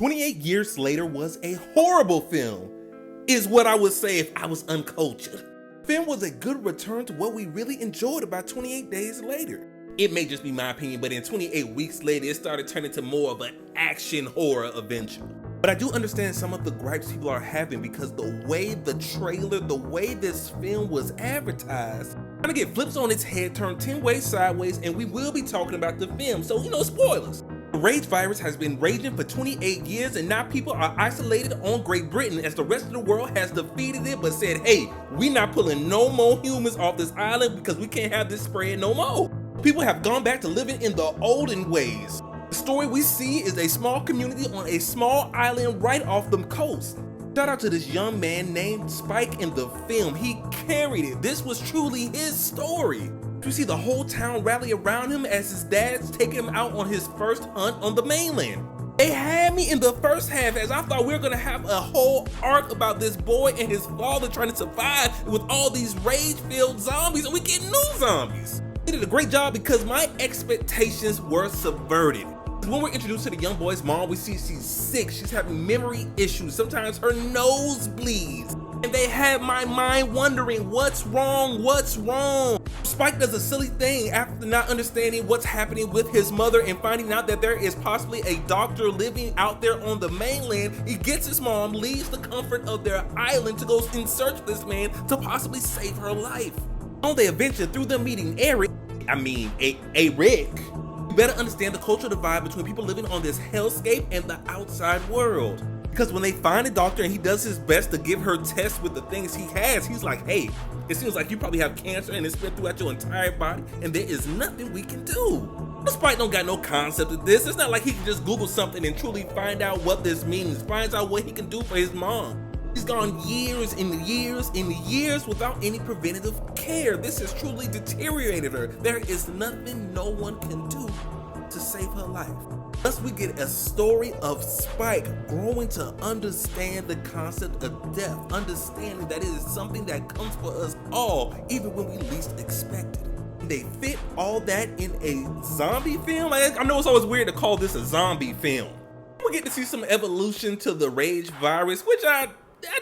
28 Years Later was a horrible film, is what I would say if I was uncultured. The film was a good return to what we really enjoyed about 28 Days Later. It may just be my opinion, but in 28 Weeks Later, it started turning to more of an action horror adventure. But I do understand some of the gripes people are having because the way the trailer, the way this film was advertised, kind of get flips on its head, turned 10 ways sideways, and we will be talking about the film, so spoilers. The rage virus has been raging for 28 years and now people are isolated on Great Britain as the rest of the world has defeated it but said, hey, we not pulling no more humans off this island because we can't have this spread no more. People have gone back to living in the olden ways. The story we see is a small community on a small island right off the coast. Shout out to this young man named Spike in the film. He carried it. This was truly his story. We see the whole town rally around him as his dad's taking him out on his first hunt on the mainland. They had me in the first half as I thought we were gonna have a whole arc about this boy and his father trying to survive with all these rage-filled zombies, and we get new zombies. They did a great job because my expectations were subverted. When we're introduced to the young boy's mom, we see she's sick, she's having memory issues, sometimes her nose bleeds. And they had my mind wondering, what's wrong, what's wrong? Spike does a silly thing after not understanding what's happening with his mother and finding out that there is possibly a doctor living out there on the mainland. He gets his mom, leaves the comfort of their island to go in search of this man to possibly save her life. On their adventure through them meeting Eric, you better understand the cultural divide between people living on this hellscape and the outside world. Because when they find a doctor and he does his best to give her tests with the things he has, he's like, hey, it seems like you probably have cancer and it's spread throughout your entire body and there is nothing we can do. Spike don't got no concept of this. It's not like he can just Google something and truly find out what this means, finds out what he can do for his mom. He's gone years and years and years without any preventative care. This has truly deteriorated her. There is nothing no one can do to save her life. Thus, we get a story of Spike growing to understand the concept of death, understanding that it is something that comes for us all, even when we least expect it. They fit all that in a zombie film. I know it's always weird to call this a zombie film. We get to see some evolution to the rage virus, which I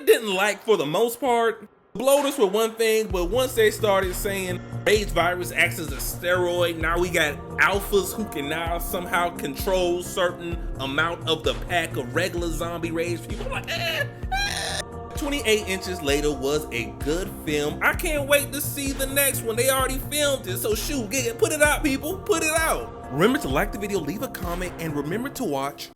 didn't like for the most part. Bloaters were one thing, but once they started saying rage virus acts as a steroid, now we got alphas who can now somehow control certain amount of the pack of regular zombie rage people. I'm like, 28 Inches Later was a good film. I can't wait to see the next one. They already filmed it, so shoot, put it out, people, put it out. Remember to like the video, leave a comment, and remember to watch